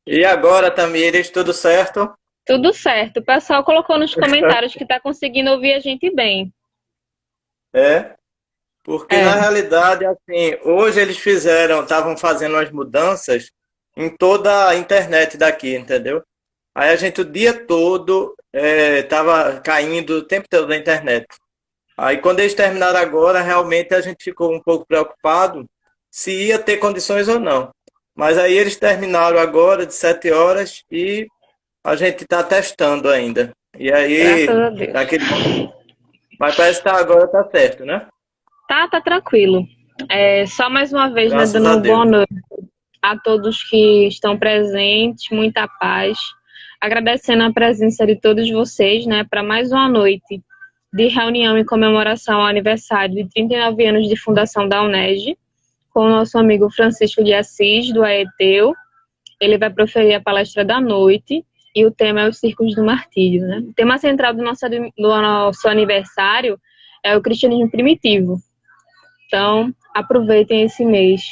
E agora, Tamires, tudo certo? Tudo certo. O pessoal colocou nos comentários que está conseguindo ouvir a gente bem. É, porque na É, realidade, assim, hoje eles estavam fazendo umas mudanças em toda a internet daqui, entendeu? Aí a gente o dia todo tava caindo o tempo todo na internet. Aí quando eles terminaram agora, realmente a gente ficou um pouco preocupado se ia ter condições ou não. Mas aí eles terminaram agora de 7 horas e a gente está testando ainda. E graças aí, a Deus. daquele Mas parece que agora tá certo, né? Tá tranquilo. Só mais uma vez, né, Graças a dando boa Deus. noite a todos que estão presentes, muita paz. Agradecendo a presença de todos vocês, né, para mais uma noite de reunião em comemoração ao aniversário de 39 anos de fundação da UNESG, com o nosso amigo Francisco de Assis, do AETEU. Ele vai proferir a palestra da noite e o tema é os Círculos do Martírio, né? O tema central do nosso aniversário é o cristianismo primitivo. Então, aproveitem esse mês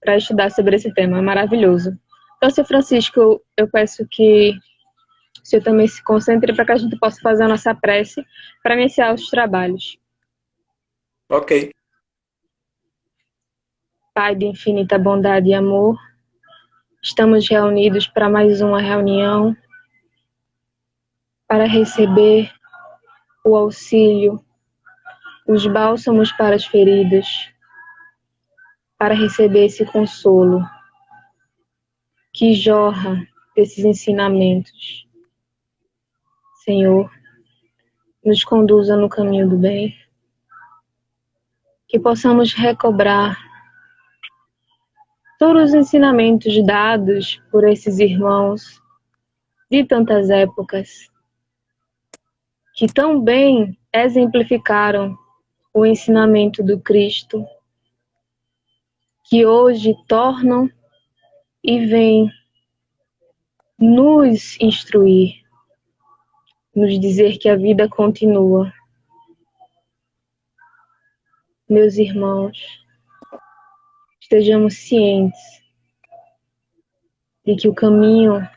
para estudar sobre esse tema, é maravilhoso. Então, seu Francisco, eu peço que o senhor também se concentre para que a gente possa fazer a nossa prece para iniciar os trabalhos. Ok. Pai de infinita bondade e amor, estamos reunidos para mais uma reunião para receber o auxílio, os bálsamos para as feridas, para receber esse consolo que jorra desses ensinamentos. Senhor, nos conduza no caminho do bem, que possamos recobrar todos os ensinamentos dados por esses irmãos de tantas épocas, que tão bem exemplificaram o ensinamento do Cristo, que hoje tornam e vêm nos instruir, nos dizer que a vida continua. Meus irmãos, estejamos cientes de que o caminho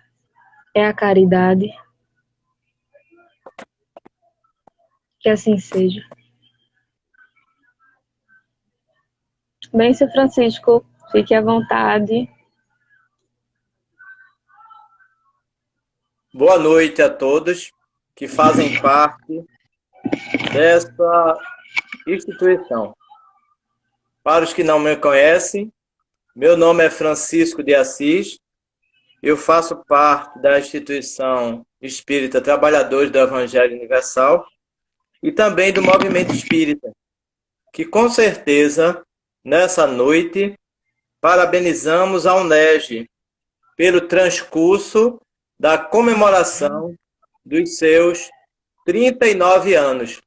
é a caridade, que assim seja. Bem, seu Francisco, fique à vontade. Boa noite a todos que fazem parte dessa instituição. Para os que não me conhecem, meu nome é Francisco de Assis. Eu faço parte da instituição Espírita Trabalhadores do Evangelho Universal e também do Movimento Espírita, que com certeza, nessa noite, parabenizamos a UNESG pelo transcurso da comemoração dos seus 39 anos,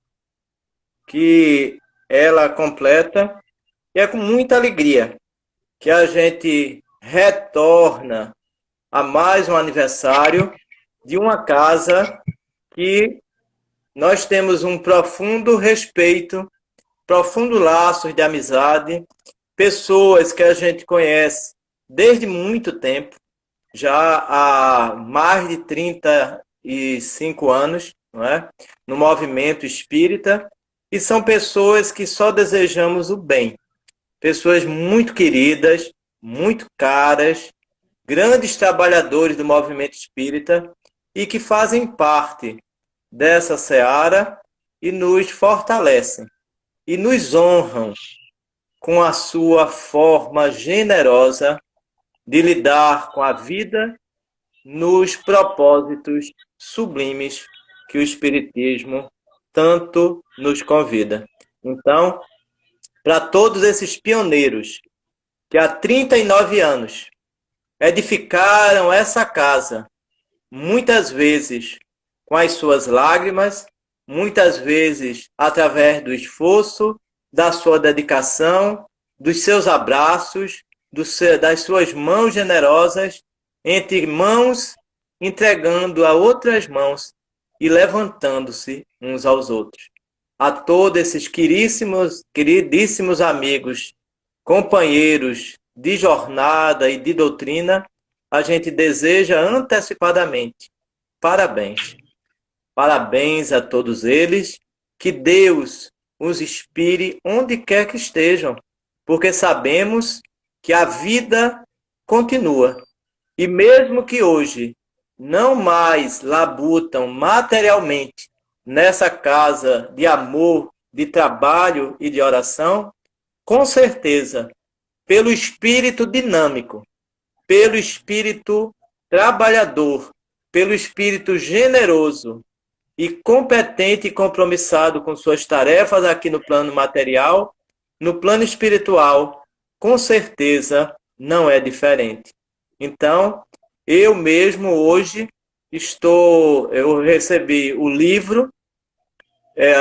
que ela completa, e é com muita alegria que a gente retorna a mais um aniversário de uma casa que nós temos um profundo respeito, profundo laços de amizade, pessoas que a gente conhece desde muito tempo, já há mais de 35 anos, não é? No movimento espírita, e são pessoas que só desejamos o bem. Pessoas muito queridas, muito caras, grandes trabalhadores do movimento espírita e que fazem parte dessa seara e nos fortalecem e nos honram com a sua forma generosa de lidar com a vida nos propósitos sublimes que o Espiritismo tanto nos convida. Então, para todos esses pioneiros que há 39 anos edificaram essa casa, muitas vezes com as suas lágrimas, muitas vezes através do esforço, da sua dedicação, dos seus abraços, das suas mãos generosas, entre mãos entregando a outras mãos e levantando-se uns aos outros. A todos esses queridíssimos amigos, companheiros de jornada e de doutrina, a gente deseja antecipadamente parabéns. Parabéns a todos eles, que Deus os inspire onde quer que estejam, porque sabemos que a vida continua. E mesmo que hoje não mais labutam materialmente nessa casa de amor, de trabalho e de oração, com certeza, pelo espírito dinâmico, pelo espírito trabalhador, pelo espírito generoso e competente e compromissado com suas tarefas aqui no plano material, no plano espiritual, com certeza não é diferente. Então, eu mesmo hoje eu recebi o livro,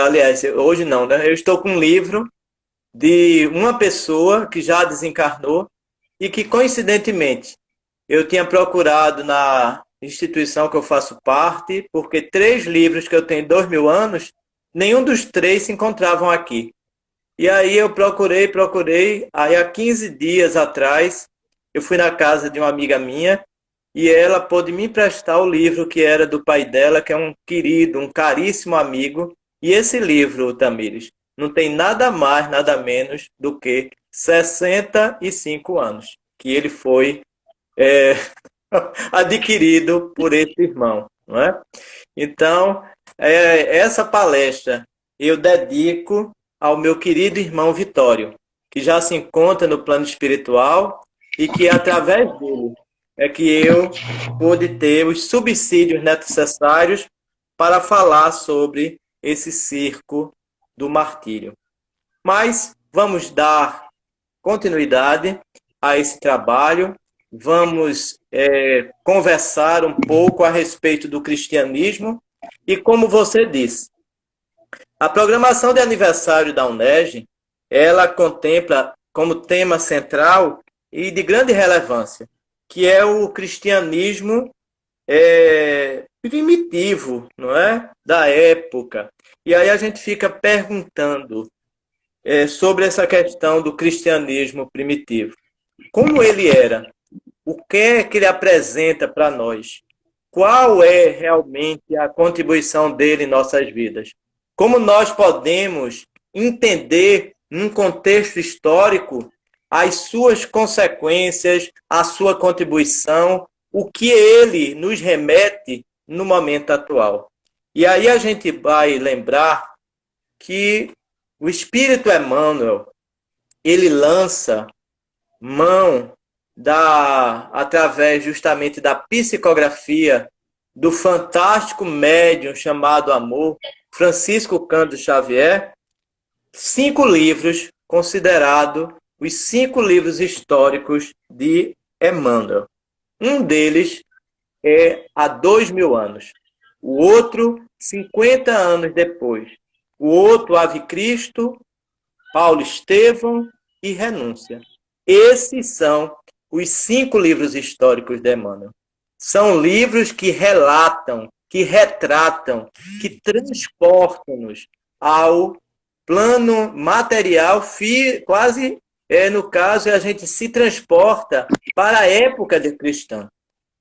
aliás, hoje não, né? Eu estou com um livro de uma pessoa que já desencarnou e que, coincidentemente, eu tinha procurado na instituição que eu faço parte, porque 3 livros que eu tenho 2000 anos, nenhum dos 3 se encontravam aqui. E aí eu procurei, aí há 15 dias atrás, eu fui na casa de uma amiga minha e ela pôde me emprestar o livro que era do pai dela, que é um querido, um caríssimo amigo. E esse livro, Tamires, não tem nada mais, nada menos do que 65 anos que ele foi adquirido por esse irmão, não é? Então, essa palestra eu dedico ao meu querido irmão Vitório, que já se encontra no plano espiritual e que, através dele, é que eu pude ter os subsídios necessários para falar sobre esse circo do martírio. Mas vamos dar continuidade a esse trabalho, vamos conversar um pouco a respeito do cristianismo e, como você disse, a programação de aniversário da UNERJ, ela contempla como tema central e de grande relevância, que é o cristianismo primitivo, não é? Da época. E aí a gente fica perguntando sobre essa questão do cristianismo primitivo. Como ele era? O que é que ele apresenta para nós? Qual é realmente a contribuição dele em nossas vidas? Como nós podemos entender, num contexto histórico, as suas consequências, a sua contribuição, o que ele nos remete no momento atual. E aí a gente vai lembrar que o Espírito Emmanuel, ele lança mão através justamente da psicografia do fantástico médium chamado Amor, Francisco Cândido Xavier, 5 livros considerados os 5 livros históricos de Emmanuel. Um deles é há 2000 anos. O outro, 50 anos depois. O outro, Ave Cristo, Paulo Estevão e Renúncia. Esses são os 5 livros históricos de Emmanuel. São livros que relatam, que retratam, que transportam-nos ao plano material, quase, no caso, a gente se transporta para a época de cristã,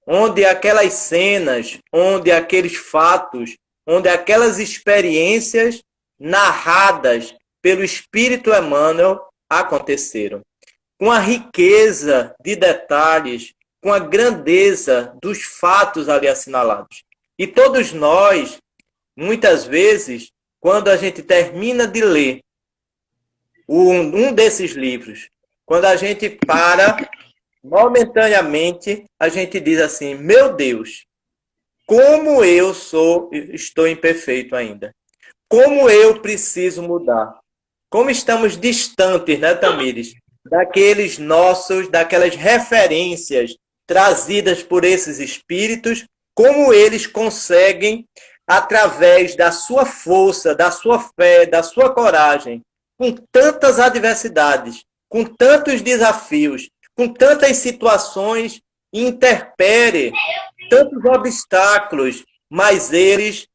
onde aquelas cenas, onde aqueles fatos, onde aquelas experiências narradas pelo Espírito Emmanuel aconteceram. Com a riqueza de detalhes, com a grandeza dos fatos ali assinalados. E todos nós, muitas vezes, quando a gente termina de ler um desses livros, quando a gente para, momentaneamente, a gente diz assim, meu Deus, como eu estou imperfeito ainda. Como eu preciso mudar. Como estamos distantes, né, Tamires? Daquelas referências trazidas por esses espíritos, como eles conseguem, através da sua força, da sua fé, da sua coragem, com tantas adversidades, com tantos desafios, com tantas situações intempéries, tantos obstáculos, mas eles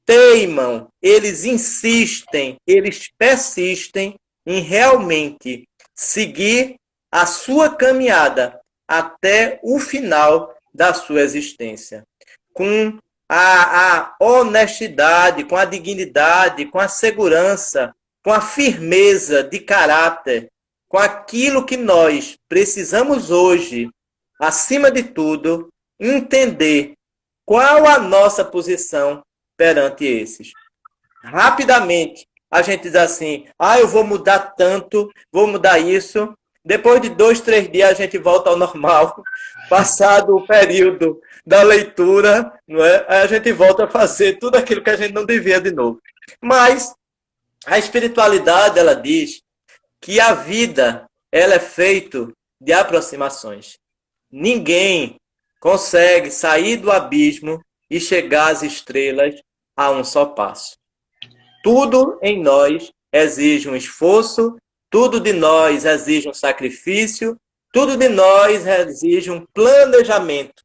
teimam, eles insistem, eles persistem em realmente seguir a sua caminhada até o final da sua existência, com a honestidade, com a dignidade, com a segurança, com a firmeza de caráter, com aquilo que nós precisamos hoje, acima de tudo, entender qual a nossa posição perante esses. Rapidamente, a gente diz assim, eu vou mudar tanto, vou mudar isso. Depois de 2, 3 dias, a gente volta ao normal. Passado o período da leitura, não é? Aí a gente volta a fazer tudo aquilo que a gente não devia de novo. Mas a espiritualidade, ela diz que a vida, ela é feita de aproximações. Ninguém consegue sair do abismo e chegar às estrelas a um só passo. Tudo em nós exige um esforço, tudo de nós exige um sacrifício, tudo de nós exige um planejamento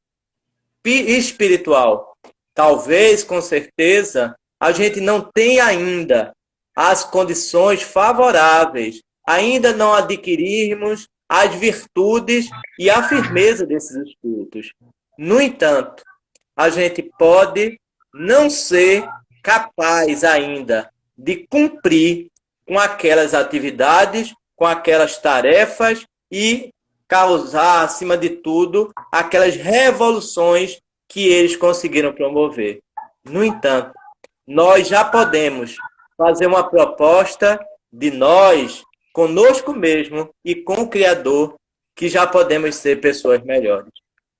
espiritual. Talvez, com certeza, a gente não tenha ainda as condições favoráveis, ainda não adquirirmos as virtudes e a firmeza desses espíritos. No entanto, a gente pode não ser capaz ainda de cumprir com aquelas atividades, com aquelas tarefas e causar, acima de tudo, aquelas revoluções que eles conseguiram promover. No entanto, nós já podemos fazer uma proposta de nós, conosco mesmo e com o Criador, que já podemos ser pessoas melhores.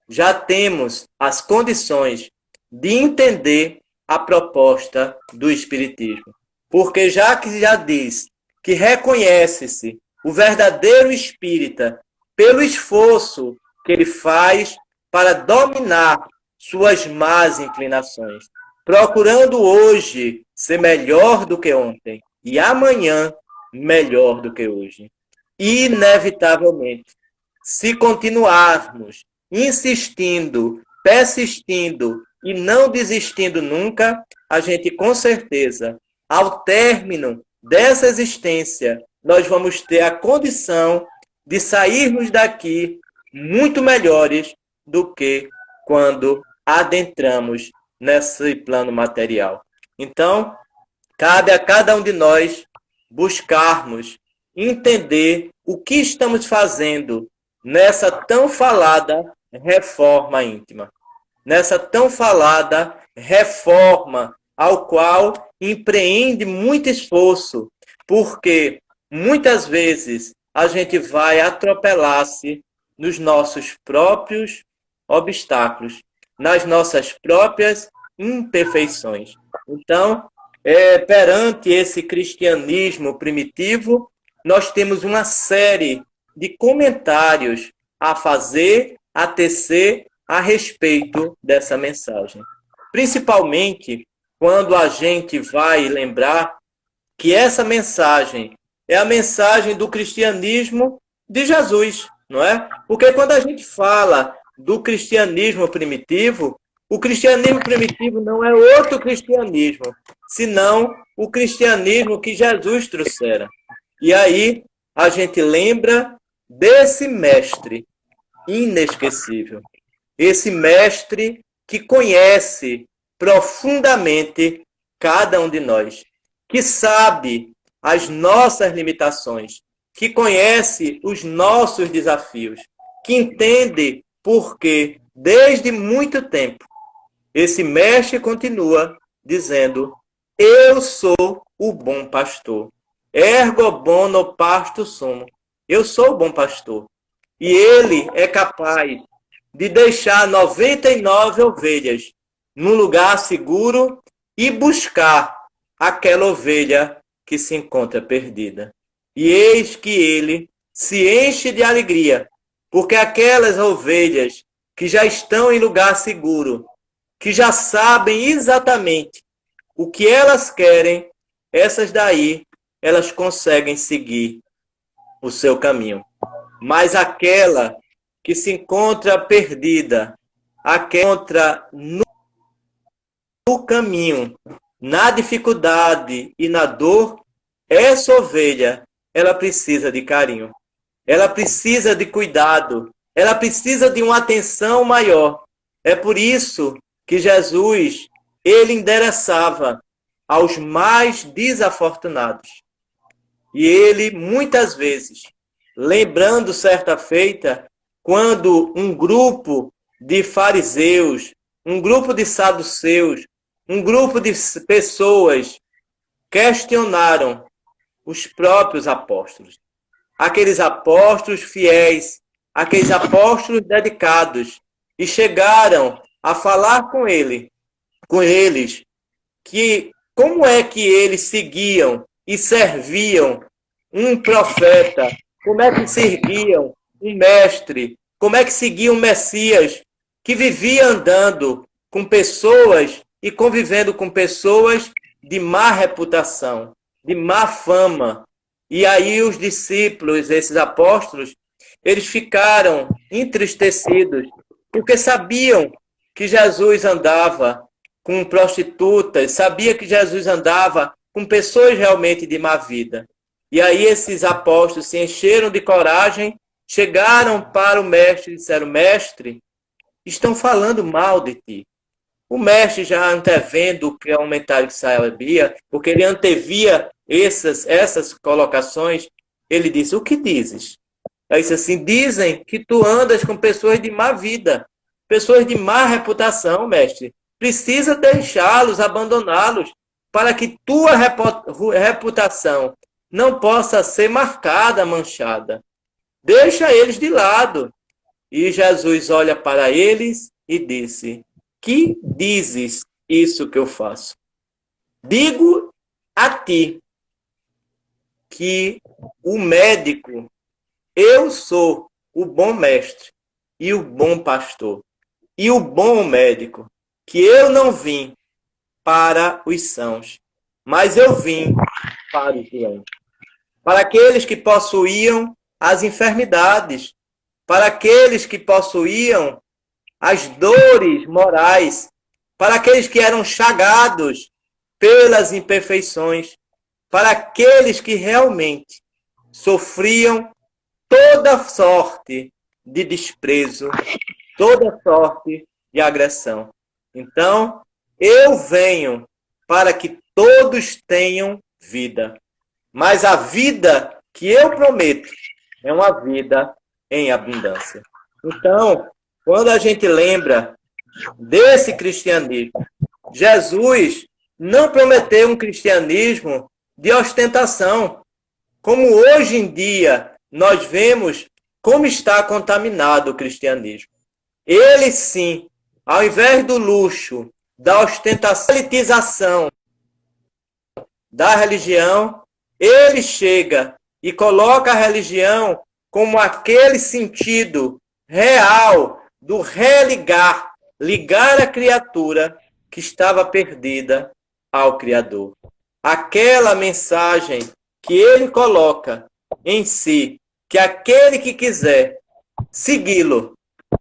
Já temos as condições de entender a proposta do Espiritismo. Porque já diz que reconhece-se o verdadeiro espírita pelo esforço que ele faz para dominar suas más inclinações, procurando hoje ser melhor do que ontem e amanhã melhor do que hoje. Inevitavelmente, se continuarmos insistindo, persistindo e não desistindo nunca, a gente com certeza, ao término dessa existência, nós vamos ter a condição de sairmos daqui muito melhores do que quando adentramos nesse plano material. Então, cabe a cada um de nós buscarmos entender o que estamos fazendo nessa tão falada reforma íntima, nessa tão falada reforma ao qual empreende muito esforço, porque muitas vezes a gente vai atropelar-se nos nossos próprios obstáculos, nas nossas próprias imperfeições. Então, perante esse cristianismo primitivo, nós temos uma série de comentários a fazer, a tecer a respeito dessa mensagem. Principalmente quando a gente vai lembrar que essa mensagem é a mensagem do cristianismo de Jesus, não é? Porque quando a gente fala do cristianismo primitivo, o cristianismo primitivo não é outro cristianismo, senão o cristianismo que Jesus trouxera. E aí a gente lembra desse mestre inesquecível. Esse mestre que conhece profundamente cada um de nós, que sabe as nossas limitações, que conhece os nossos desafios, que entende porque, desde muito tempo, esse mestre continua dizendo: eu sou o bom pastor. Ergo bono pasto sumo. Eu sou o bom pastor. E ele é capaz de deixar 99 ovelhas num lugar seguro e buscar aquela ovelha que se encontra perdida. E eis que ele se enche de alegria, porque aquelas ovelhas que já estão em lugar seguro, que já sabem exatamente o que elas querem, essas daí, elas conseguem seguir o seu caminho. Mas aquela que se encontra perdida, aquela no caminho, na dificuldade e na dor, essa ovelha, ela precisa de carinho, ela precisa de cuidado, ela precisa de uma atenção maior, É por isso que Jesus, ele endereçava aos mais desafortunados. E ele, muitas vezes, lembrando certa feita, quando um grupo de fariseus, um grupo de saduceus, um grupo de pessoas questionaram os próprios apóstolos. Aqueles apóstolos fiéis, aqueles apóstolos dedicados, e chegaram a falar com eles, que como é que eles seguiam e serviam um profeta, como é que seguiam um mestre, como é que seguiam um Messias, que vivia andando com pessoas e convivendo com pessoas de má reputação, de má fama. E aí os discípulos, esses apóstolos, eles ficaram entristecidos, porque sabiam que Jesus andava com prostitutas, sabia que Jesus andava com pessoas realmente de má vida. E aí esses apóstolos se encheram de coragem, chegaram para o mestre e disseram: mestre, estão falando mal de ti. O mestre, já antevendo o que é o comentário que sabia, porque ele antevia essas colocações, ele disse: o que dizes? Aí disse assim: dizem que tu andas com pessoas de má vida, pessoas de má reputação, mestre. Precisa deixá-los, abandoná-los, para que tua reputação não possa ser marcada, manchada. Deixa eles de lado. E Jesus olha para eles e disse: que dizes isso que eu faço? Digo a ti que o médico, eu sou o bom mestre e o bom pastor e o bom médico, que eu não vim para os sãos, mas eu vim para os doentes, para aqueles que possuíam as enfermidades, para aqueles que possuíam as dores morais, para aqueles que eram chagados pelas imperfeições, para aqueles que realmente sofriam toda sorte de desprezo, toda sorte de agressão. Então, eu venho para que todos tenham vida. Mas a vida que eu prometo é uma vida em abundância. Então, quando a gente lembra desse cristianismo, Jesus não prometeu um cristianismo de ostentação, como hoje em dia nós vemos como está contaminado o cristianismo. Ele sim, ao invés do luxo, da ostentação, da elitização da religião, ele chega e coloca a religião como aquele sentido real do religar, ligar a criatura que estava perdida ao Criador. Aquela mensagem que ele coloca em si, que aquele que quiser segui-lo,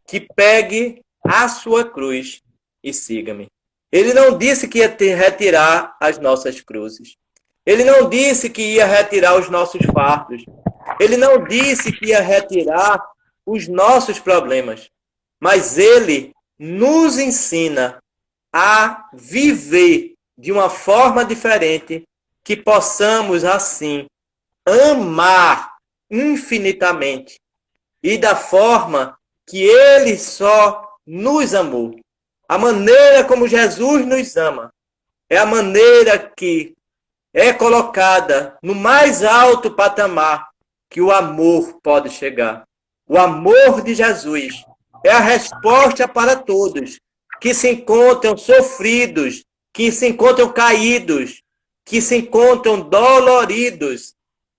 que pegue a sua cruz e siga-me. Ele não disse que ia retirar as nossas cruzes. Ele não disse que ia retirar os nossos fardos. Ele não disse que ia retirar os nossos problemas. Mas ele nos ensina a viver de uma forma diferente, que possamos, assim, amar infinitamente e da forma que ele só nos amou. A maneira como Jesus nos ama é a maneira que é colocada no mais alto patamar que o amor pode chegar. O amor de Jesus é a resposta para todos que se encontram sofridos, que se encontram caídos, que se encontram doloridos,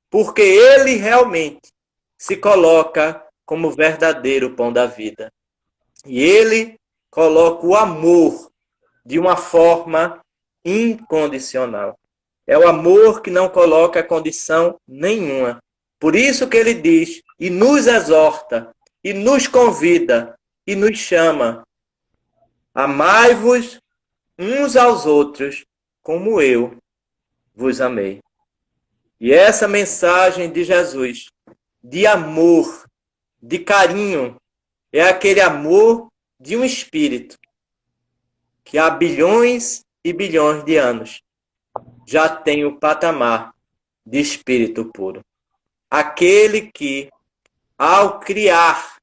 porque ele realmente se coloca como verdadeiro pão da vida. E ele coloca o amor de uma forma incondicional. É o amor que não coloca condição nenhuma. Por isso que ele diz, e nos exorta, e nos convida, e nos chama: amai-vos uns aos outros, como eu vos amei. E essa mensagem de Jesus, de amor, de carinho, é aquele amor de um espírito que há bilhões e bilhões de anos já tem o patamar de espírito puro. Aquele que, ao criar,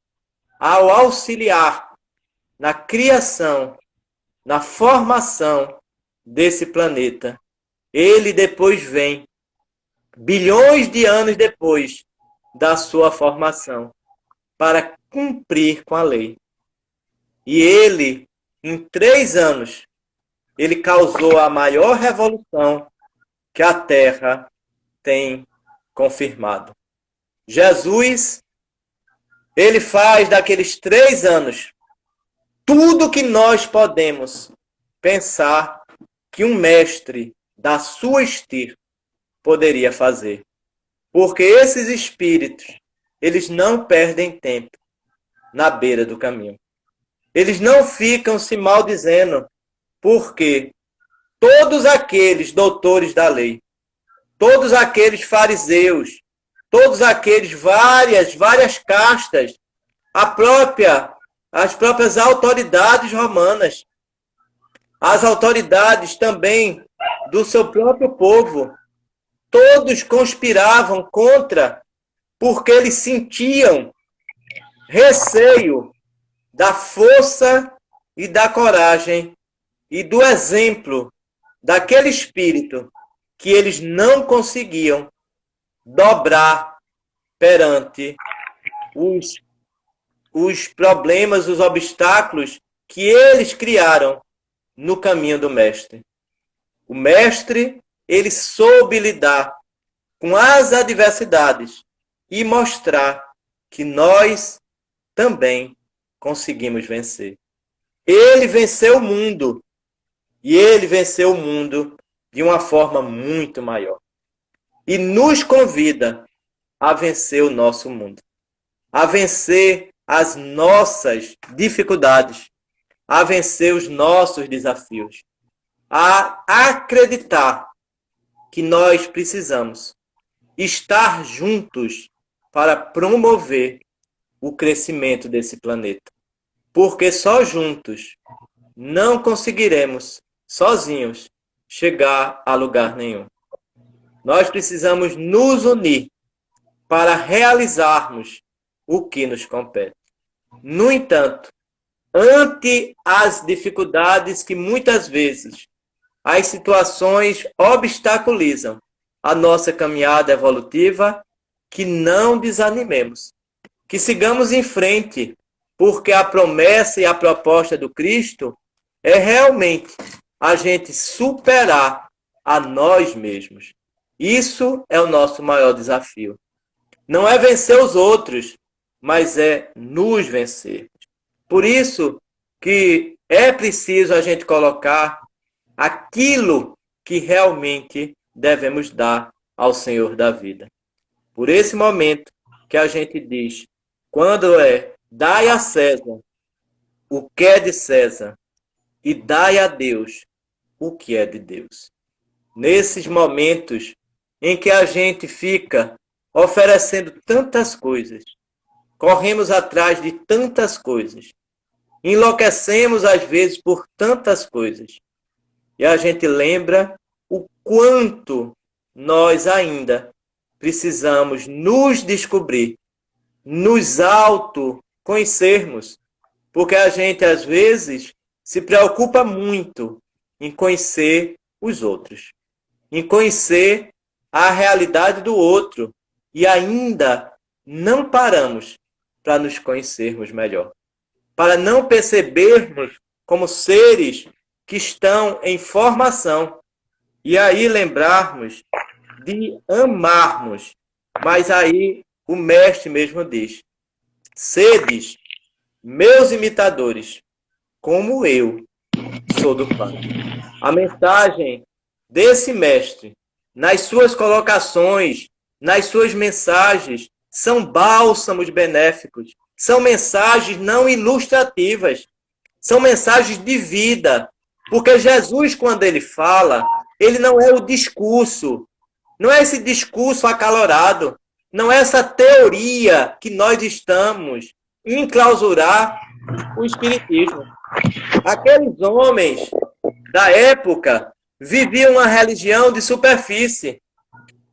ao auxiliar na criação, na formação desse planeta, ele depois vem, bilhões de anos depois da sua formação, para cumprir com a lei. E ele, em 3 anos, ele causou a maior revolução que a Terra tem confirmado. Jesus, ele faz daqueles 3 anos tudo que nós podemos pensar que um mestre da sua estirpe poderia fazer. Porque esses espíritos, eles não perdem tempo na beira do caminho. Eles não ficam se maldizendo, porque todos aqueles doutores da lei, todos aqueles fariseus, todos aqueles várias castas, as próprias autoridades romanas, as autoridades também do seu próprio povo, todos conspiravam contra, porque eles sentiam receio da força e da coragem e do exemplo daquele espírito que eles não conseguiam dobrar perante os problemas, os obstáculos que eles criaram no caminho do mestre. O mestre, ele soube lidar com as adversidades e mostrar que nós também conseguimos vencer. Ele venceu o mundo, e ele venceu o mundo de uma forma muito maior. E nos convida a vencer o nosso mundo, a vencer as nossas dificuldades, a vencer os nossos desafios, a acreditar que nós precisamos estar juntos para promover o crescimento desse planeta. Porque só juntos não conseguiremos, sozinhos, chegar a lugar nenhum. Nós precisamos nos unir para realizarmos o que nos compete. No entanto, ante as dificuldades que muitas vezes as situações obstaculizam a nossa caminhada evolutiva, que não desanimemos, que sigamos em frente, porque a promessa e a proposta do Cristo é realmente a gente superar a nós mesmos. Isso é o nosso maior desafio. Não é vencer os outros, mas é nos vencer. Por isso que é preciso a gente colocar aquilo que realmente devemos dar ao Senhor da vida. Por esse momento que a gente diz, quando dai a César o que é de César e dai a Deus o que é de Deus. Nesses momentos em que a gente fica oferecendo tantas coisas, corremos atrás de tantas coisas, enlouquecemos às vezes por tantas coisas, e a gente lembra o quanto nós ainda precisamos nos descobrir, nos autoconhecermos, porque a gente às vezes se preocupa muito em conhecer os outros, em conhecer a realidade do outro, e ainda não paramos para nos conhecermos melhor, para não percebermos como seres que estão em formação, e aí lembrarmos de amarmos. Mas aí o mestre mesmo diz, sedes meus imitadores, como eu sou do Pai. A mensagem desse mestre, nas suas colocações, nas suas mensagens, são bálsamos benéficos, são mensagens não ilustrativas, são mensagens de vida, porque Jesus, quando ele fala, ele não é o discurso, não é esse discurso acalorado, não é essa teoria que nós estamos enclausurar o Espiritismo. Aqueles homens da época viviam uma religião de superfície,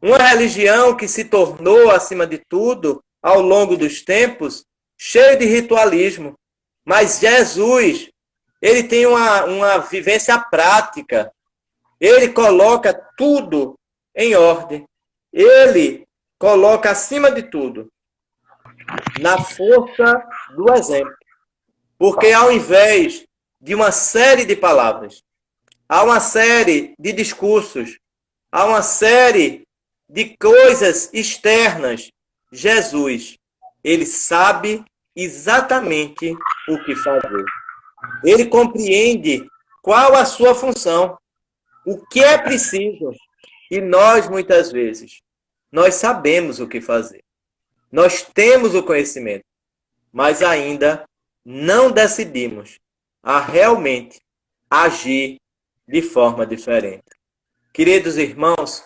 uma religião que se tornou, acima de tudo, ao longo dos tempos, cheio de ritualismo. Mas Jesus, ele tem uma vivência prática. Ele coloca tudo em ordem. Ele coloca, acima de tudo, na força do exemplo. Porque ao invés de uma série de palavras, há uma série de discursos, há uma série de coisas externas, Jesus, ele sabe exatamente o que fazer. Ele compreende qual a sua função, o que é preciso. E nós, muitas vezes, nós sabemos o que fazer. Nós temos o conhecimento, mas ainda não decidimos a realmente agir de forma diferente. Queridos irmãos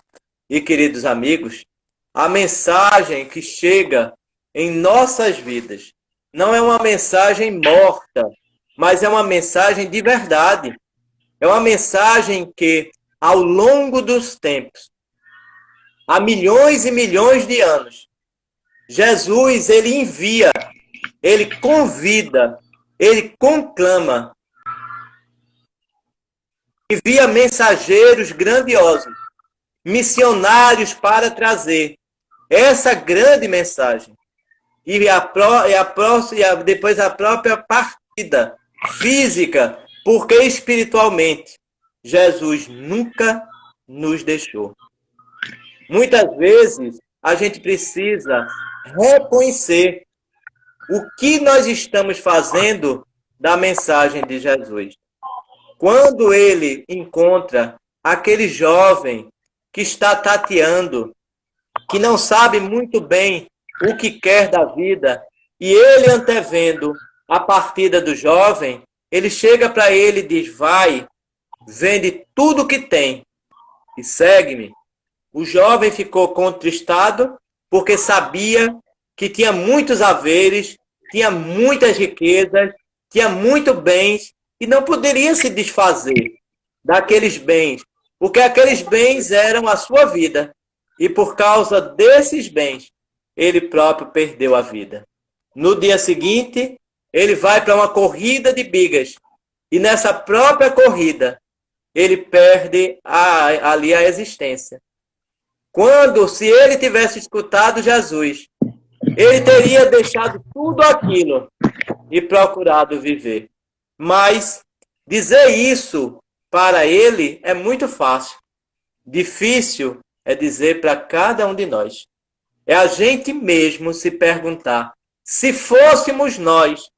e queridos amigos, a mensagem que chega em nossas vidas não é uma mensagem morta, mas é uma mensagem de verdade. É uma mensagem que, ao longo dos tempos, há milhões e milhões de anos, Jesus, ele envia, ele convida, ele conclama, envia mensageiros grandiosos, missionários para trazer essa grande mensagem. E depois a própria partida física, porque espiritualmente Jesus nunca nos deixou. Muitas vezes a gente precisa reconhecer o que nós estamos fazendo da mensagem de Jesus. Quando ele encontra aquele jovem que está tateando, que não sabe muito bem o que quer da vida, e ele antevendo a partida do jovem, ele chega para ele e diz: vai, vende tudo que tem e segue-me. O jovem ficou contristado porque sabia que tinha muitos haveres, tinha muitas riquezas, tinha muitos bens e não poderia se desfazer daqueles bens, porque aqueles bens eram a sua vida. E por causa desses bens, ele próprio perdeu a vida. No dia seguinte, ele vai para uma corrida de bigas. E nessa própria corrida, ele perde ali a existência. Quando, se ele tivesse escutado Jesus, ele teria deixado tudo aquilo e procurado viver. Mas dizer isso para ele é muito fácil. Difícil é dizer para cada um de nós. É a gente mesmo se perguntar: se fôssemos nós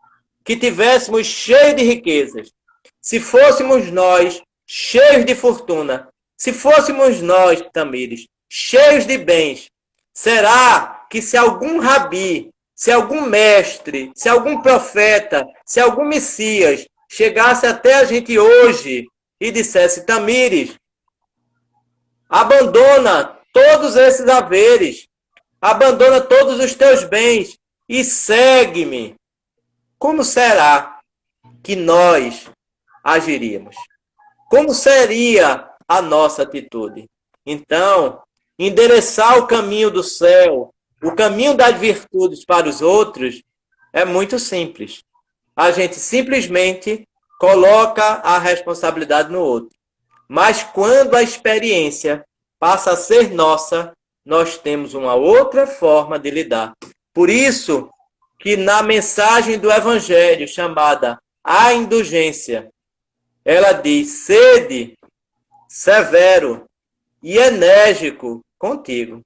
que tivéssemos cheio de riquezas, se fôssemos nós cheios de fortuna, se fôssemos nós, Tamires, cheios de bens, será que se algum rabi, se algum mestre, se algum profeta, se algum Messias chegasse até a gente hoje e dissesse: Tamires, abandona todos esses haveres, abandona todos os teus bens e segue-me, como será que nós agiríamos? Como seria a nossa atitude? Então, endereçar o caminho do céu, o caminho das virtudes para os outros, é muito simples. A gente simplesmente coloca a responsabilidade no outro. Mas quando a experiência passa a ser nossa, nós temos uma outra forma de lidar. Por isso que na mensagem do Evangelho, chamada A Indulgência, ela diz: sede severo e enérgico contigo,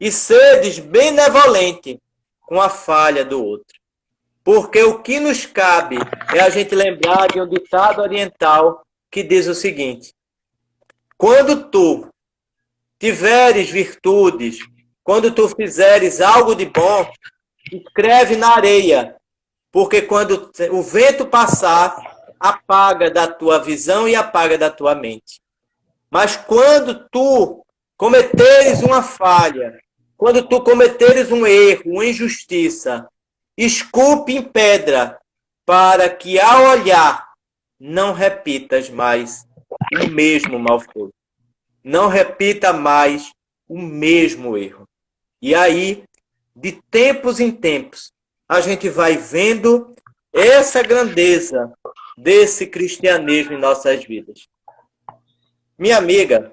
e sedes benevolente com a falha do outro. Porque o que nos cabe é a gente lembrar de um ditado oriental que diz o seguinte: quando tu tiveres virtudes, quando tu fizeres algo de bom, escreve na areia, porque quando o vento passar, apaga da tua visão e apaga da tua mente. Mas quando tu cometeres uma falha, quando tu cometeres um erro, uma injustiça, esculpe em pedra, para que ao olhar não repitas mais o mesmo mal feito. Não repita mais o mesmo erro. E aí, de tempos em tempos, a gente vai vendo essa grandeza desse cristianismo em nossas vidas. Minha amiga,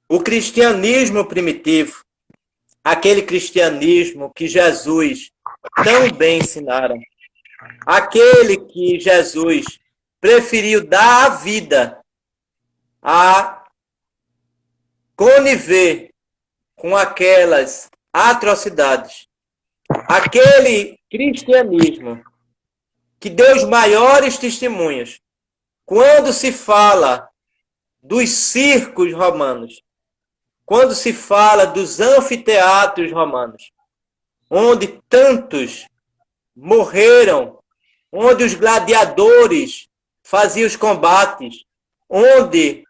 o cristianismo primitivo, aquele cristianismo que Jesus tão bem ensinaram, aquele que Jesus preferiu dar a vida a conniver com aquelas atrocidades, aquele cristianismo que deu os maiores testemunhos quando se fala dos circos romanos, quando se fala dos anfiteatros romanos, onde tantos morreram, onde os gladiadores faziam os combates, onde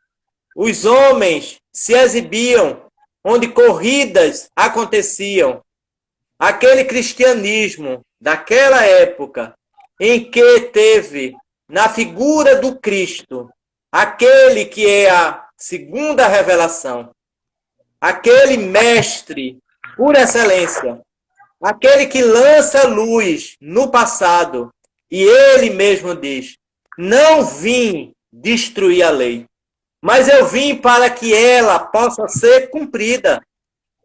os homens se exibiam, onde corridas aconteciam. Aquele cristianismo daquela época em que teve na figura do Cristo aquele que é a segunda revelação, aquele mestre por excelência, aquele que lança luz no passado, e ele mesmo diz: não vim destruir a lei, mas eu vim para que ela possa ser cumprida,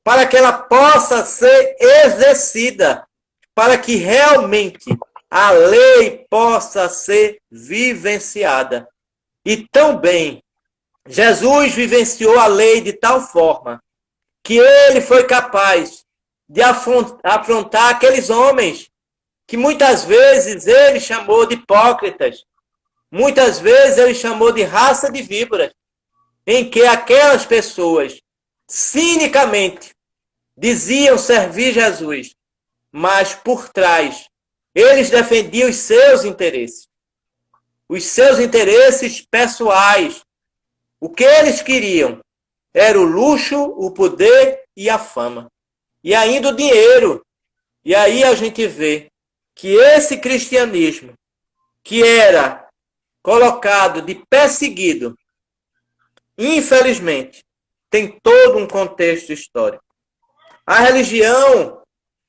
para que ela possa ser exercida, para que realmente a lei possa ser vivenciada. E também, Jesus vivenciou a lei de tal forma que ele foi capaz de afrontar aqueles homens que muitas vezes ele chamou de hipócritas, muitas vezes ele chamou de raça de víboras, em que aquelas pessoas cinicamente diziam servir Jesus, mas por trás eles defendiam os seus interesses pessoais. O que eles queriam era o luxo, o poder e a fama. E ainda o dinheiro. E aí a gente vê que esse cristianismo, que era colocado de perseguido, infelizmente, tem todo um contexto histórico. A religião,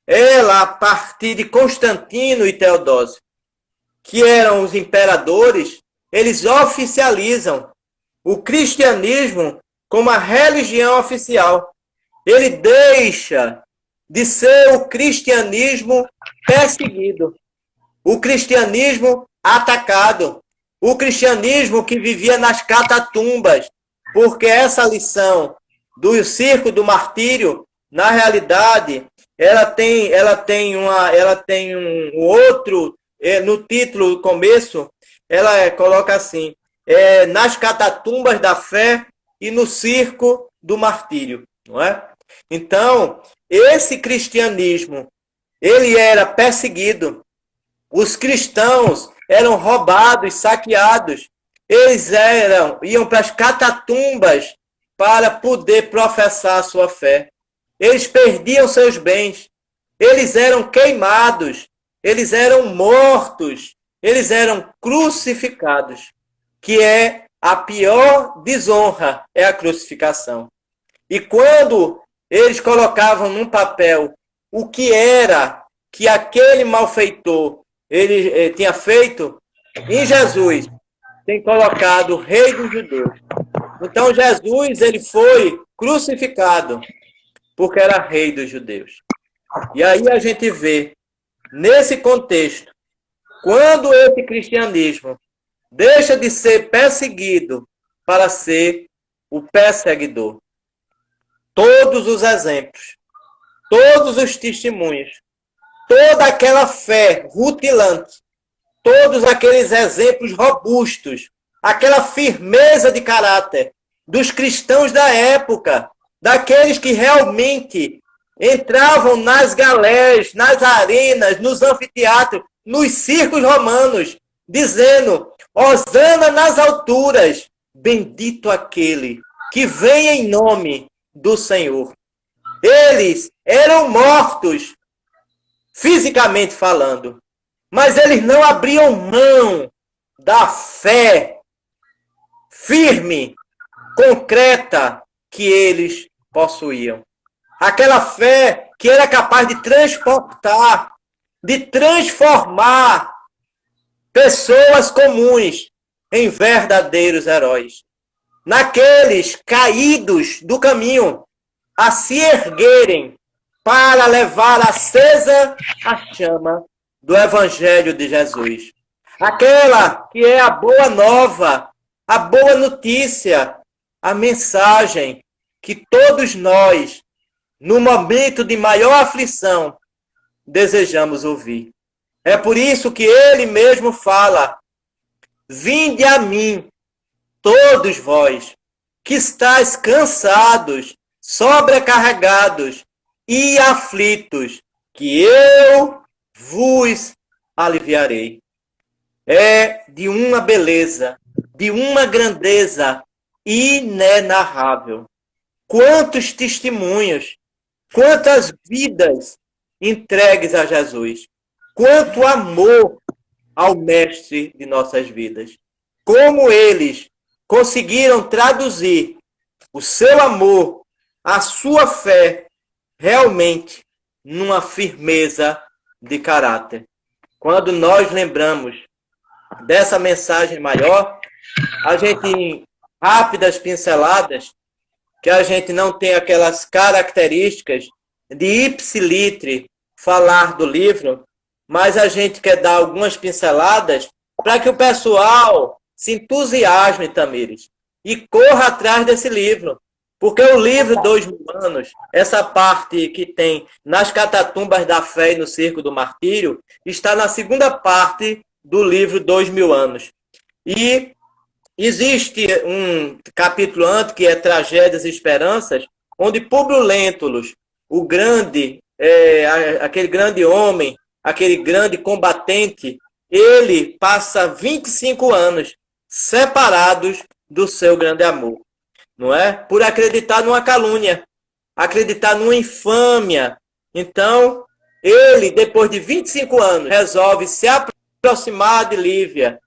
ela, a partir de Constantino e Teodósio, que eram os imperadores, eles oficializam o cristianismo como a religião oficial. Ele deixa de ser o cristianismo perseguido, o cristianismo atacado, o cristianismo que vivia nas catacumbas, porque essa lição do circo do martírio, na realidade, ela tem um outro, no título, no começo, ela coloca assim, nas catatumbas da fé e no circo do martírio, não é? Então, esse cristianismo, ele era perseguido, os cristãos eram roubados, saqueados, eles iam para as catatumbas para poder professar a sua fé. Eles perdiam seus bens, eles eram queimados, eles eram mortos, eles eram crucificados, que é a pior desonra, é a crucificação. E quando eles colocavam num papel o que era que aquele malfeitor ele tinha feito, em Jesus tem colocado o Rei dos Judeus. Então Jesus ele foi crucificado porque era Rei dos Judeus. E aí a gente vê, nesse contexto, quando esse cristianismo deixa de ser perseguido para ser o perseguidor. Todos os exemplos, todos os testemunhos, toda aquela fé rutilante, todos aqueles exemplos robustos, aquela firmeza de caráter dos cristãos da época, daqueles que realmente entravam nas galés, nas arenas, nos anfiteatros, nos circos romanos, dizendo: Hosana nas alturas, bendito aquele que vem em nome do Senhor. Eles eram mortos, fisicamente falando, mas eles não abriam mão da fé firme, concreta que eles possuíam. Aquela fé que era capaz de transportar, de transformar pessoas comuns em verdadeiros heróis. Naqueles caídos do caminho a se erguerem para levar acesa a chama do Evangelho de Jesus. Aquela que é a boa nova, a boa notícia, a mensagem que todos nós, no momento de maior aflição, desejamos ouvir. É por isso que ele mesmo fala: vinde a mim, todos vós, que estáis cansados, sobrecarregados e aflitos, que eu vos aliviarei. É de uma beleza, de uma grandeza inenarrável. Quantos testemunhos, quantas vidas entregues a Jesus, quanto amor ao Mestre de nossas vidas. Como eles conseguiram traduzir o seu amor, a sua fé, realmente numa firmeza de caráter. Quando nós lembramos dessa mensagem maior, a gente, em rápidas pinceladas, que a gente não tem aquelas características de ipsilitre falar do livro, mas a gente quer dar algumas pinceladas para que o pessoal se entusiasme, Tamires, e corra atrás desse livro. Porque o livro 2000 anos, essa parte que tem nas catatumbas da fé e no circo do martírio, está na segunda parte do livro 2000 anos. E existe um capítulo antes, que é Tragédias e Esperanças, onde Públio Lentulus, o grande, aquele grande homem, aquele grande combatente, ele passa 25 anos separados do seu grande amor, não é? Por acreditar numa calúnia, acreditar numa infâmia. Então, ele, depois de 25 anos, resolve se aproximar de Lívia.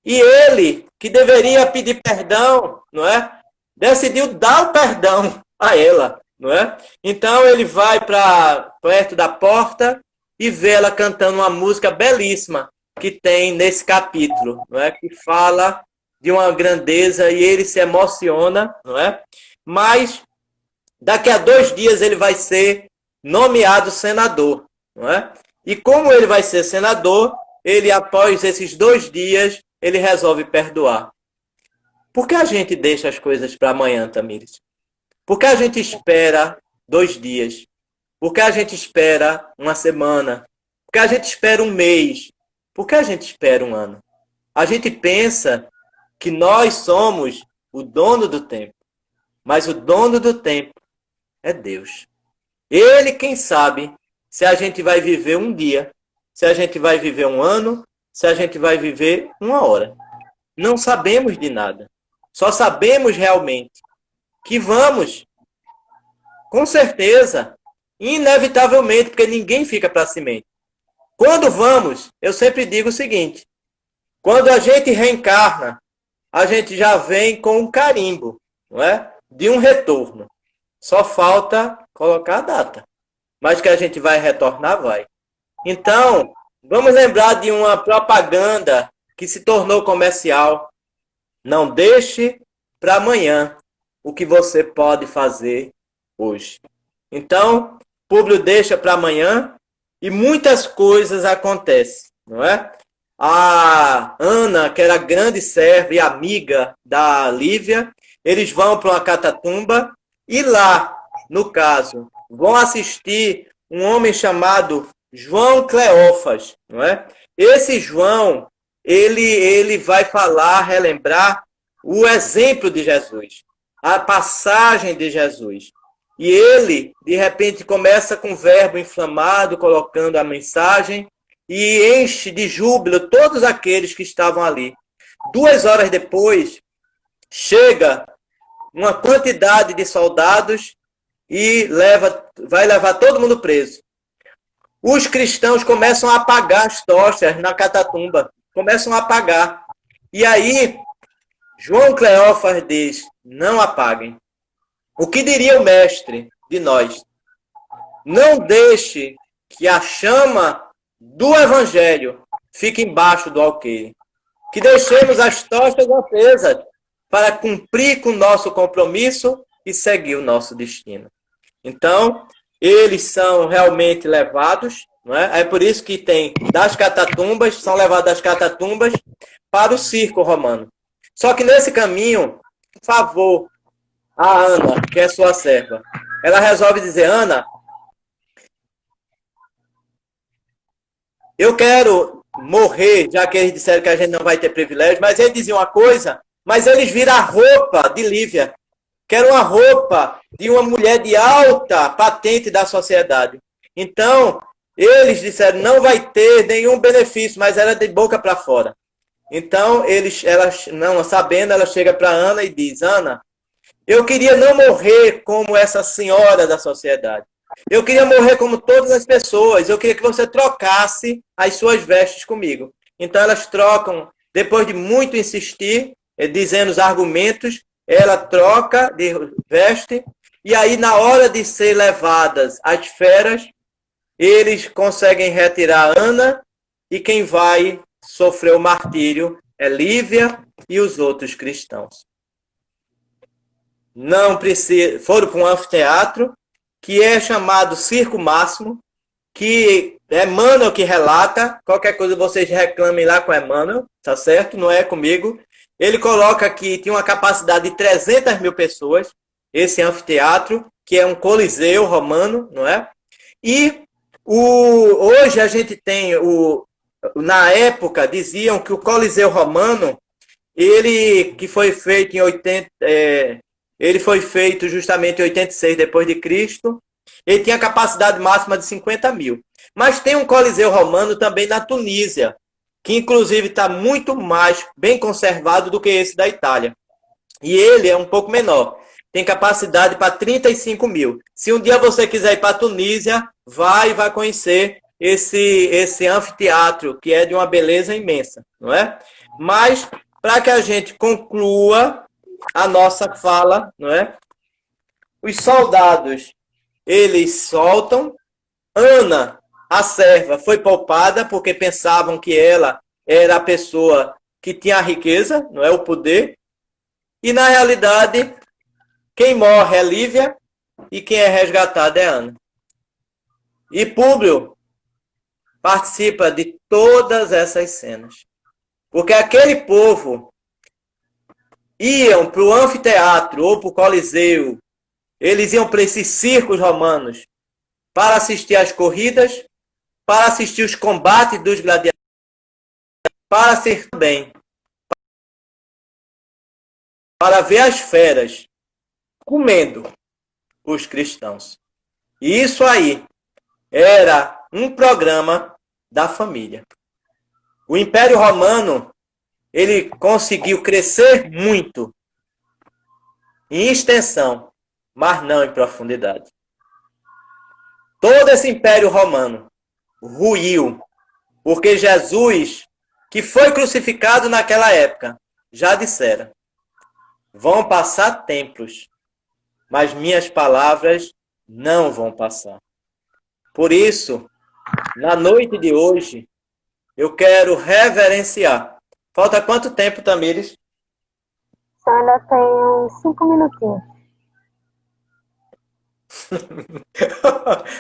E ele, que deveria pedir perdão, não é? Decidiu dar o perdão a ela, não é? Então, ele vai para perto da porta e vê ela cantando uma música belíssima que tem nesse capítulo, não é? Que fala de uma grandeza e ele se emociona, não é? Mas daqui a 2 dias ele vai ser nomeado senador, não é? E como ele vai ser senador, ele, após esses 2 dias, ele resolve perdoar. Por que a gente deixa as coisas para amanhã, Tamires? Por que a gente espera 2 dias? Por que a gente espera uma semana? Por que a gente espera um mês? Por que a gente espera um ano? A gente pensa que nós somos o dono do tempo. Mas o dono do tempo é Deus. Ele quem sabe se a gente vai viver um dia, se a gente vai viver um ano, se a gente vai viver uma hora. Não sabemos de nada. Só sabemos realmente que vamos, com certeza, inevitavelmente, porque ninguém fica para cima. Quando vamos, eu sempre digo o seguinte: quando a gente reencarna, a gente já vem com um carimbo, não é? De um retorno. Só falta colocar a data. Mas que a gente vai retornar, vai. Então, vamos lembrar de uma propaganda que se tornou comercial. Não deixe para amanhã o que você pode fazer hoje. Então, Públio deixa para amanhã e muitas coisas acontecem, não é? A Ana, que era grande serva e amiga da Lívia, eles vão para uma catatumba e lá, no caso, vão assistir um homem chamado João Cleófas, não é? Esse João, ele vai falar, relembrar o exemplo de Jesus, a passagem de Jesus. E ele, de repente, começa com o verbo inflamado, colocando a mensagem, e enche de júbilo todos aqueles que estavam ali. 2 horas depois, chega uma quantidade de soldados e vai levar todo mundo preso. Os cristãos começam a apagar as tochas na catatumba, começam a apagar. E aí, João Cleófas diz, não apaguem. O que diria o mestre de nós? Não deixe que a chama do evangelho fique embaixo do alqueire. Que deixemos as tochas acesas para cumprir com o nosso compromisso e seguir o nosso destino. Então, eles são realmente levados, não é? É por isso que tem das catatumbas, são levados das catatumbas para o circo romano. Só que nesse caminho, por favor, a Ana, que é sua serva, ela resolve dizer, Ana, eu quero morrer, já que eles disseram que a gente não vai ter privilégio, mas eles diziam uma coisa, mas eles viram a roupa de Lívia, que era uma roupa de uma mulher de alta patente da sociedade. Então, eles disseram, não vai ter nenhum benefício, mas era de boca para fora. Então, ela, não sabendo, ela chega para Ana e diz, Ana, eu queria não morrer como essa senhora da sociedade. Eu queria morrer como todas as pessoas. Eu queria que você trocasse as suas vestes comigo. Então, elas trocam, depois de muito insistir, dizendo os argumentos, ela troca de veste, e aí, na hora de ser levadas às feras, eles conseguem retirar Ana, e quem vai sofrer o martírio é Lívia e os outros cristãos. Não precisa, foram para um anfiteatro, que é chamado Circo Máximo, que é Emmanuel que relata, qualquer coisa vocês reclamem lá com Emmanuel, tá certo? Não é comigo. Ele coloca que tinha uma capacidade de 300 mil pessoas, esse anfiteatro, que é um coliseu romano, não é? E hoje a gente tem, na época, diziam que o coliseu romano, ele que foi feito em 80... ele foi feito justamente em 86 depois de Cristo. Ele tinha capacidade máxima de 50 mil. Mas tem um coliseu romano também na Tunísia, que inclusive está muito mais bem conservado do que esse da Itália. E ele é um pouco menor. Tem capacidade para 35 mil. Se um dia você quiser ir para a Tunísia, vai conhecer esse anfiteatro, que é de uma beleza imensa, não é? Mas, para que a gente conclua a nossa fala, não é? Os soldados, eles soltam. Ana, a serva, foi poupada porque pensavam que ela era a pessoa que tinha a riqueza, não é, o poder. E na realidade, quem morre é Lívia e quem é resgatado é Ana. E Públio participa de todas essas cenas. Porque aquele povo iam para o anfiteatro ou para o coliseu, eles iam para esses circos romanos para assistir às corridas, para assistir os combates dos gladiadores, para assistir também, para ver as feras comendo os cristãos. E isso aí era um programa da família. O Império Romano, ele conseguiu crescer muito em extensão, mas não em profundidade. Todo esse Império Romano ruiu, porque Jesus, que foi crucificado naquela época, já dissera, vão passar tempos, mas minhas palavras não vão passar. Por isso, na noite de hoje, eu quero reverenciar. Falta quanto tempo, Tamires? Só ainda tem uns 5 minutinhos.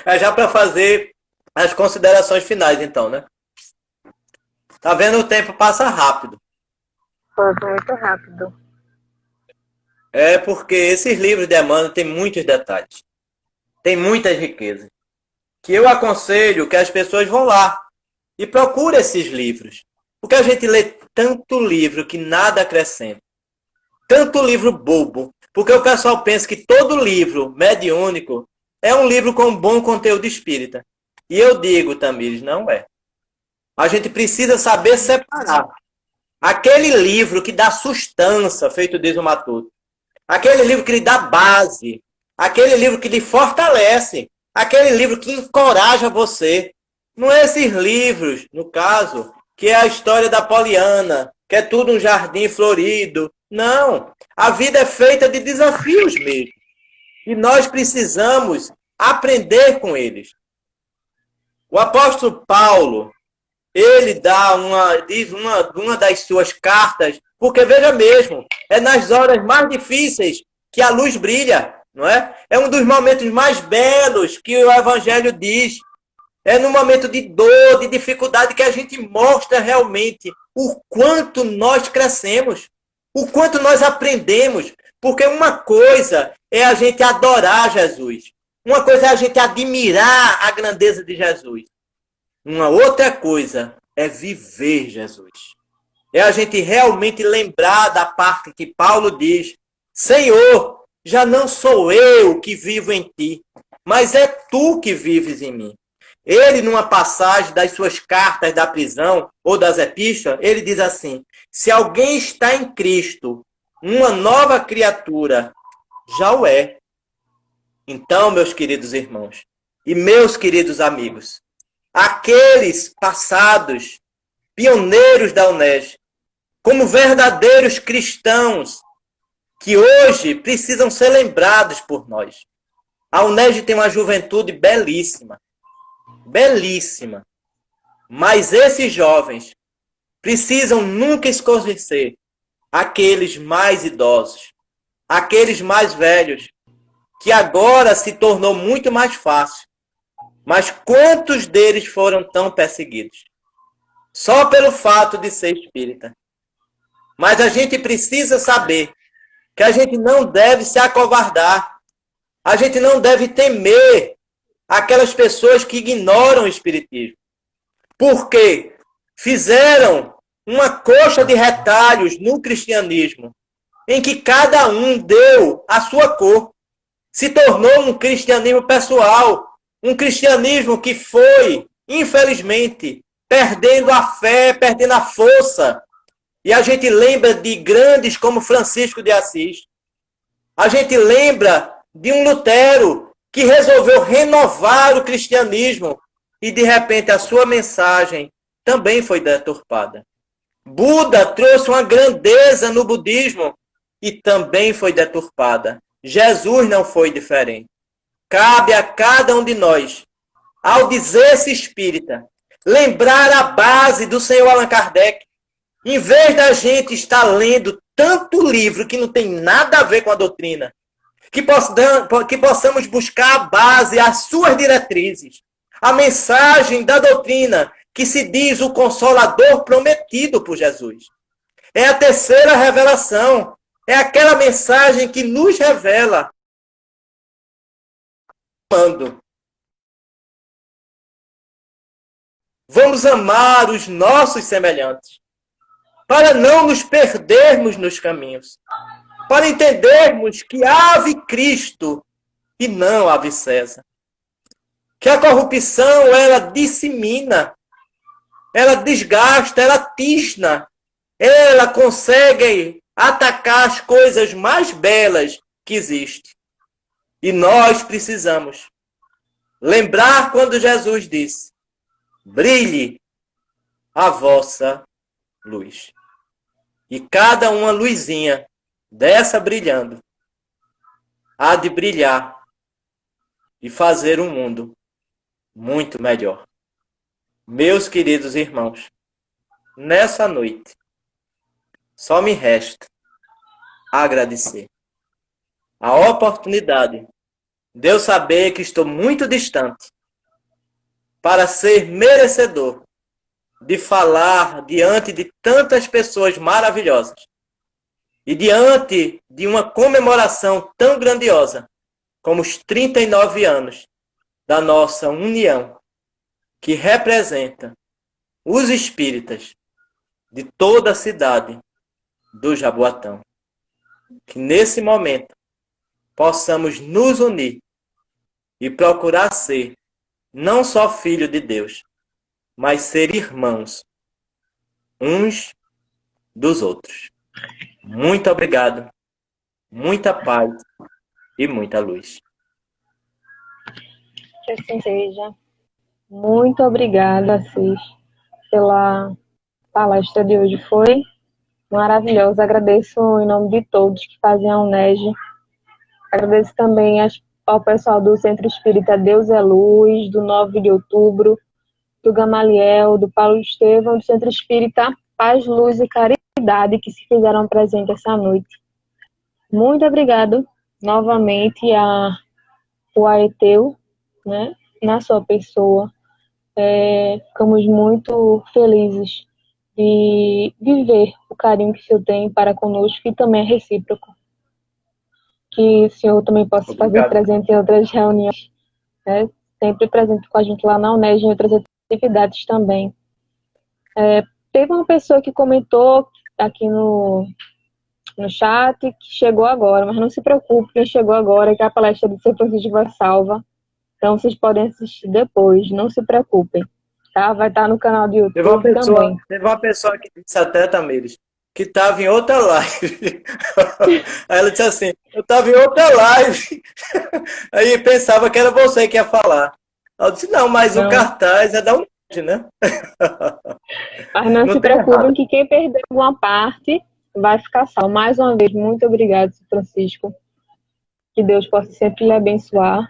É já para fazer as considerações finais, então, né? Tá vendo? O tempo passa rápido. Foi muito rápido. É porque esses livros de Emmanuel têm muitos detalhes. Tem muitas riquezas. Que eu aconselho que as pessoas vão lá e procurem esses livros. Porque a gente lê tanto livro que nada acrescenta. Tanto livro bobo. Porque o pessoal pensa que todo livro mediúnico é um livro com bom conteúdo espírita. E eu digo, Tamires, não é. A gente precisa saber separar. Aquele livro que dá sustância, feito diz o Matuto. Aquele livro que lhe dá base. Aquele livro que lhe fortalece. Aquele livro que encoraja você. Não é esses livros, no caso, que é a história da Poliana, que é tudo um jardim florido, Não. A vida é feita de desafios mesmo. E nós precisamos aprender com eles. O apóstolo Paulo, ele diz uma das suas cartas, porque veja mesmo, é nas horas mais difíceis que a luz brilha, não é? É um dos momentos mais belos que o Evangelho diz. É no momento de dor, de dificuldade, que a gente mostra realmente o quanto nós crescemos, o quanto nós aprendemos. Porque uma coisa é a gente adorar Jesus, uma coisa é a gente admirar a grandeza de Jesus. Uma outra coisa é viver Jesus. É a gente realmente lembrar da parte que Paulo diz: Senhor, já não sou eu que vivo em ti, mas é tu que vives em mim. Ele, numa passagem das suas cartas da prisão ou das epístolas, ele diz assim: se alguém está em Cristo, uma nova criatura, já o é. Então, meus queridos irmãos e meus queridos amigos, aqueles passados, pioneiros da UNED, como verdadeiros cristãos, que hoje precisam ser lembrados por nós. A UNED tem uma juventude belíssima, belíssima, mas esses jovens precisam nunca esquecer aqueles mais idosos, aqueles mais velhos, que agora se tornou muito mais fácil. Mas quantos deles foram tão perseguidos? Só pelo fato de ser espírita. Mas a gente precisa saber que a gente não deve se acovardar. A gente não deve temer aquelas pessoas que ignoram o espiritismo. Porque fizeram uma coxa de retalhos no cristianismo, em que cada um deu a sua cor. Se tornou um cristianismo pessoal, um cristianismo que foi, infelizmente, perdendo a fé, perdendo a força. E a gente lembra de grandes como Francisco de Assis. A gente lembra de um Lutero que resolveu renovar o cristianismo e, de repente, a sua mensagem também foi deturpada. Buda trouxe uma grandeza no budismo e também foi deturpada. Jesus não foi diferente. Cabe a cada um de nós, ao dizer-se espírita, lembrar a base do senhor Allan Kardec. Em vez da gente estar lendo tanto livro que não tem nada a ver com a doutrina, que possamos buscar a base, as suas diretrizes, a mensagem da doutrina, que se diz o Consolador prometido por Jesus. É a terceira revelação. É aquela mensagem que nos revela. Vamos amar os nossos semelhantes, para não nos perdermos nos caminhos, para entendermos que ave Cristo e não ave César. Que a corrupção, ela dissemina, ela desgasta, ela tisna, ela consegue atacar as coisas mais belas que existem. E nós precisamos lembrar quando Jesus disse: brilhe a vossa luz. E cada uma luzinha dessa brilhando há de brilhar e fazer um mundo muito melhor. Meus queridos irmãos, nessa noite, só me resta agradecer a oportunidade de eu saber que estou muito distante para ser merecedor de falar diante de tantas pessoas maravilhosas e diante de uma comemoração tão grandiosa como os 39 anos da nossa união, que representa os espíritas de toda a cidade do Jaboatão. Que nesse momento possamos nos unir e procurar ser não só filho de Deus, mas ser irmãos uns dos outros. Muito obrigado, muita paz e muita luz. Que assim seja. Muito obrigada, Assis, pela palestra de hoje. Foi maravilhosa. Agradeço em nome de todos que fazem a UNEG. Agradeço também ao pessoal do Centro Espírita Deus é Luz, do 9 de outubro, do Gamaliel, do Paulo Estevão, do Centro Espírita Paz, Luz e Caridade, que se fizeram presentes essa noite. Muito obrigado novamente ao Aeteu, né, na sua pessoa. Ficamos muito felizes de ver o carinho que o senhor tem para conosco e também é recíproco. Que o senhor também possa fazer Obrigado. presente em outras reuniões, né? Sempre presente com a gente lá na UNED, em outras atividades também. Teve uma pessoa que comentou aqui no chat que chegou agora, mas não se preocupe, quem chegou agora é que a palestra do Sr. Francisco vai salva, então vocês podem assistir depois, não se preocupem, tá? Vai estar no canal do YouTube também. Teve uma pessoa que disse até, Tamires, que estava em outra live. Aí ela disse assim, eu estava em outra live. Aí pensava que era você que ia falar. Eu disse, não, mas Não. O cartaz é da UNED, né? Mas não se preocupem que quem perdeu alguma parte vai ficar salvo. Mais uma vez, muito obrigado, Sr. Francisco. Que Deus possa sempre lhe abençoar.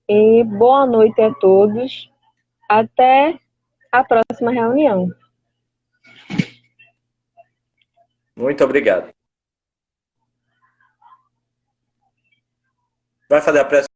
E boa noite a todos. Até a próxima reunião. Muito obrigado. Vai fazer a prece?